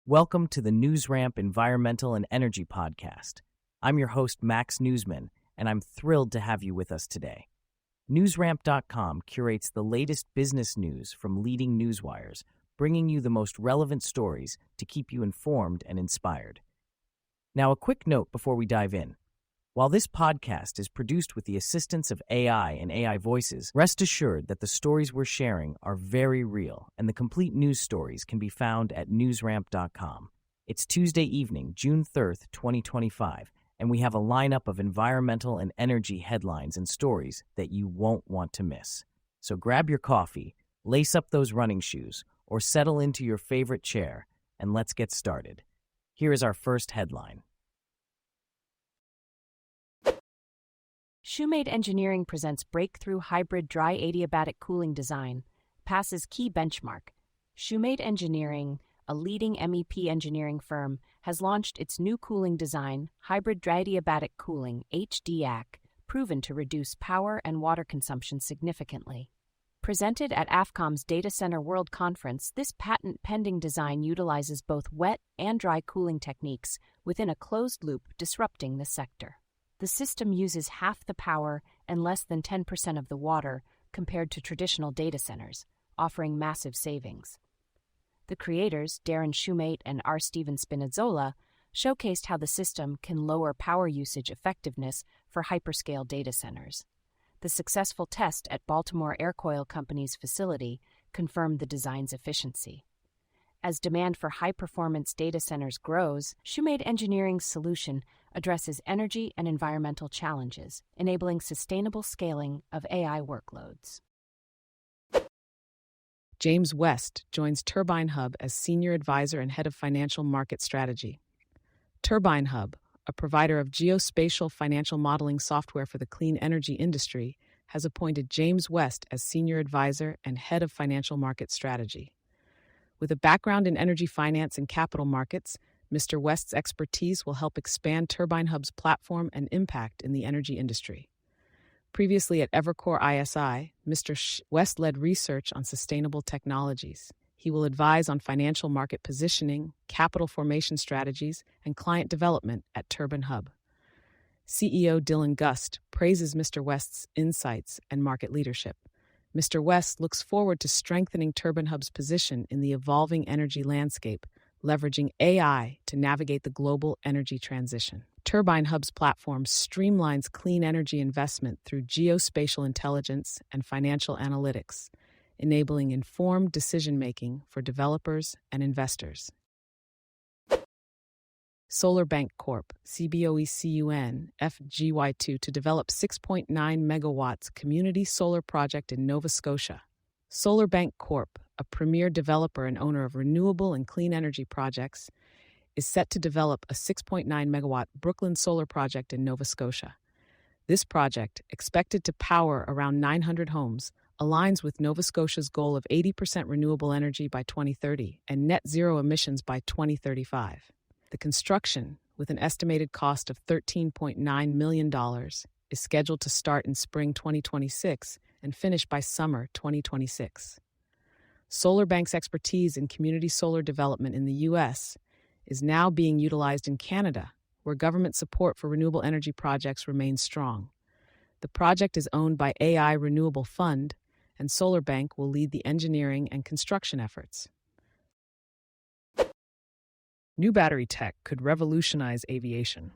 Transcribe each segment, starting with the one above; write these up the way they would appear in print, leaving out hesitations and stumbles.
Welcome to the NewsRamp Environmental and Energy Podcast. I'm your host, Max Newsman, and I'm thrilled to have you with us today. NewsRamp.com curates the latest business news from leading newswires, bringing you the most relevant stories to keep you informed and inspired. Now, a quick note before we dive in. While this podcast is produced with the assistance of AI and AI voices, rest assured that the stories we're sharing are very real, and the complete news stories can be found at newsramp.com. It's Tuesday evening, June 3rd, 2025, and we have a lineup of environmental and energy headlines and stories that you won't want to miss. So grab your coffee, lace up those running shoes, or settle into your favorite chair, and let's get started. Here is our first headline. Shumate Engineering presents breakthrough hybrid dry adiabatic cooling design, passes key benchmark. Shumate Engineering, a leading MEP engineering firm, has launched its new cooling design, hybrid dry adiabatic cooling (HDAC), proven to reduce power and water consumption significantly. Presented at AFCOM's Data Center World Conference, this patent-pending design utilizes both wet and dry cooling techniques within a closed loop, disrupting the sector. The system uses half the power and less than 10% of the water compared to traditional data centers, offering massive savings. The creators, Darren Shumate and R. Steven Spinazzola, showcased how the system can lower power usage effectiveness for hyperscale data centers. The successful test at Baltimore Aircoil Company's facility confirmed the design's efficiency. As demand for high-performance data centers grows, Shumate Engineering's solution addresses energy and environmental challenges, enabling sustainable scaling of AI workloads. James West joins TurbineHub as Senior Advisor and Head of Financial Market Strategy. TurbineHub, a provider of geospatial financial modeling software for the clean energy industry, has appointed James West as Senior Advisor and Head of Financial Market Strategy. With a background in energy finance and capital markets, Mr. West's expertise will help expand TurbineHub's platform and impact in the energy industry. Previously at Vivakor ISI, Mr. West led research on sustainable technologies. He will advise on financial market positioning, capital formation strategies, and client development at TurbineHub. CEO Dylan Gust praises Mr. West's insights and market leadership. Mr. West looks forward to strengthening TurbineHub's position in the evolving energy landscape, leveraging AI to navigate the global energy transition. TurbineHub's platform streamlines clean energy investment through geospatial intelligence and financial analytics, enabling informed decision-making for developers and investors. SolarBank Corp, CBOECUN, FGY2 to develop 6.9 megawatts community solar project in Nova Scotia. SolarBank Corp, a premier developer and owner of renewable and clean energy projects, is set to develop a 6.9 megawatt Brooklyn solar project in Nova Scotia. This project, expected to power around 900 homes, aligns with Nova Scotia's goal of 80% renewable energy by 2030 and net zero emissions by 2035. The construction, with an estimated cost of $13.9 million, is scheduled to start in spring 2026 and finish by summer 2026. SolarBank's expertise in community solar development in the U.S. is now being utilized in Canada, where government support for renewable energy projects remains strong. The project is owned by AI Renewable Fund, and SolarBank will lead the engineering and construction efforts. New battery tech could revolutionize aviation.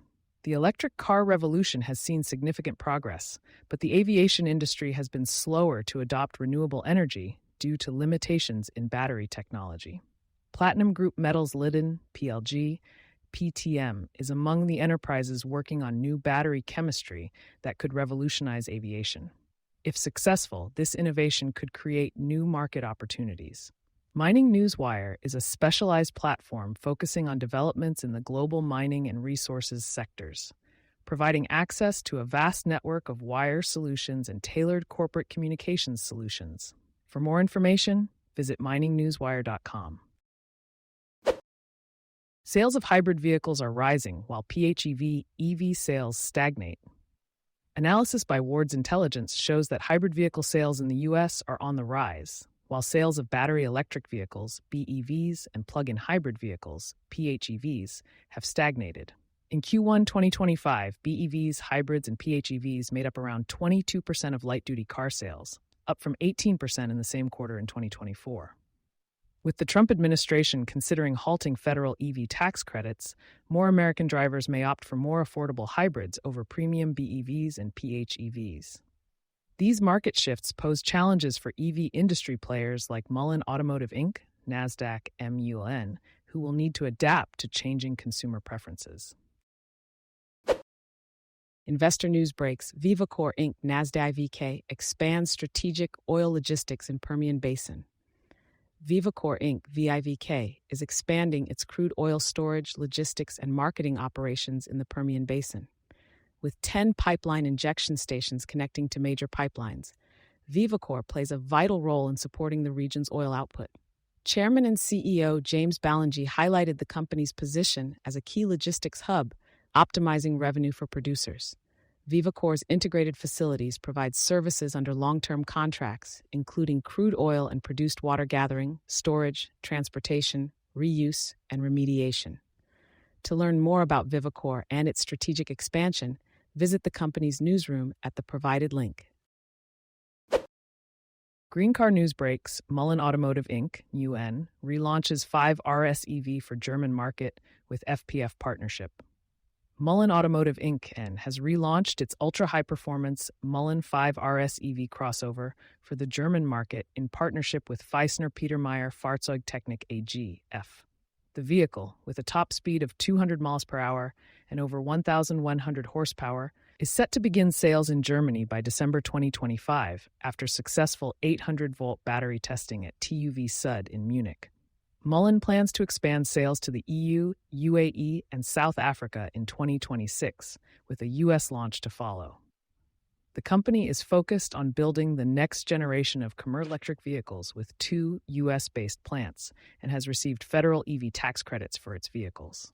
The electric car revolution has seen significant progress, but the aviation industry has been slower to adopt renewable energy due to limitations in battery technology. Platinum Group Metals Lydon, PLG, PTM, is among the enterprises working on new battery chemistry that could revolutionize aviation. If successful, this innovation could create new market opportunities. Mining Newswire is a specialized platform focusing on developments in the global mining and resources sectors, providing access to a vast network of wire solutions and tailored corporate communications solutions. For more information, visit miningnewswire.com. Sales of hybrid vehicles are rising while PHEV EV sales stagnate. Analysis by Ward's Intelligence shows that hybrid vehicle sales in the U.S. are on the rise, while sales of battery electric vehicles, BEVs, and plug-in hybrid vehicles, PHEVs, have stagnated. In Q1 2025, BEVs, hybrids, and PHEVs made up around 22% of light-duty car sales, up from 18% in the same quarter in 2024. With the Trump administration considering halting federal EV tax credits, more American drivers may opt for more affordable hybrids over premium BEVs and PHEVs. These market shifts pose challenges for EV industry players like Mullen Automotive Inc., NASDAQ MULN, who will need to adapt to changing consumer preferences. Investor news breaks: Vivakor Inc., NASDAQ VK, expands strategic oil logistics in Permian Basin. Vivakor Inc., VIVK, is expanding its crude oil storage, logistics, and marketing operations in the Permian Basin. With 10 pipeline injection stations connecting to major pipelines, Vivakor plays a vital role in supporting the region's oil output. Chairman and CEO James Ballingy highlighted the company's position as a key logistics hub, optimizing revenue for producers. Vivakor's integrated facilities provide services under long-term contracts, including crude oil and produced water gathering, storage, transportation, reuse, and remediation. To learn more about Vivakor and its strategic expansion, visit the company's newsroom at the provided link. Green Car News breaks: Mullen Automotive Inc., UN, relaunches 5 RS-EV for German market with FPF partnership. Mullen Automotive Inc. has relaunched its ultra-high-performance Mullen 5 RS-EV crossover for the German market in partnership with Feissner Petermeyer Fahrzeugtechnik AG, F. The vehicle, with a top speed of 200 miles per hour and over 1,100 horsepower, is set to begin sales in Germany by December 2025 after successful 800-volt battery testing at TÜV Sud in Munich. Mullen plans to expand sales to the EU, UAE, and South Africa in 2026, with a U.S. launch to follow. The company is focused on building the next generation of commercial electric vehicles with 2 U.S.-based plants and has received federal EV tax credits for its vehicles.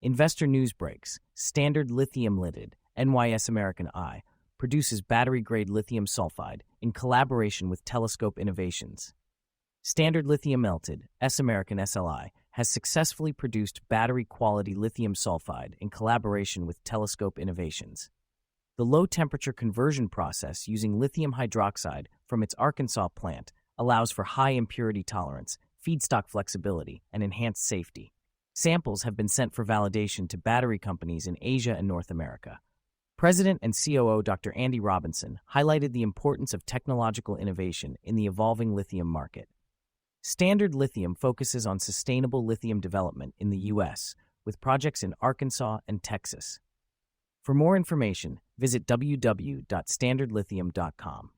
Investor news breaks: Standard Lithium Limited, NYS American I, produces battery-grade lithium sulfide in collaboration with Telescope Innovations. Standard Lithium Limited, S American SLI, has successfully produced battery-quality lithium sulfide in collaboration with Telescope Innovations. The low-temperature conversion process using lithium hydroxide from its Arkansas plant allows for high impurity tolerance, feedstock flexibility, and enhanced safety. Samples have been sent for validation to battery companies in Asia and North America. President and COO Dr. Andy Robinson highlighted the importance of technological innovation in the evolving lithium market. Standard Lithium focuses on sustainable lithium development in the U.S., with projects in Arkansas and Texas. For more information, visit www.standardlithium.com.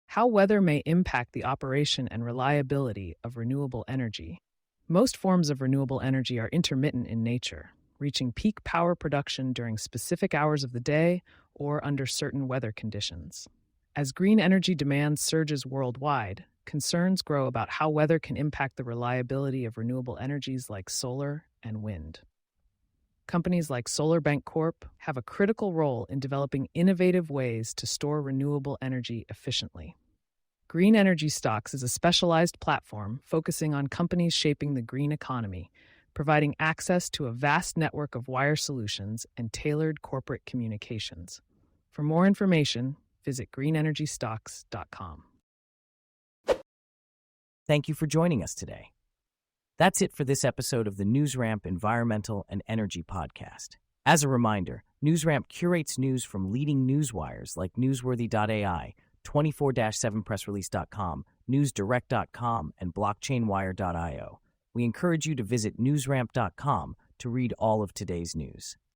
How weather may impact the operation and reliability of renewable energy. Most forms of renewable energy are intermittent in nature, reaching peak power production during specific hours of the day or under certain weather conditions. As green energy demand surges worldwide, concerns grow about how weather can impact the reliability of renewable energies like solar and wind. Companies like SolarBank Corp have a critical role in developing innovative ways to store renewable energy efficiently. Green Energy Stocks is a specialized platform focusing on companies shaping the green economy, providing access to a vast network of wire solutions and tailored corporate communications. For more information, visit greenenergystocks.com. Thank you for joining us today. That's it for this episode of the NewsRamp Environmental and Energy Podcast. As a reminder, NewsRamp curates news from leading newswires like Newsworthy.ai, 24/7pressrelease.com, NewsDirect.com, and BlockchainWire.io. We encourage you to visit newsramp.com to read all of today's news.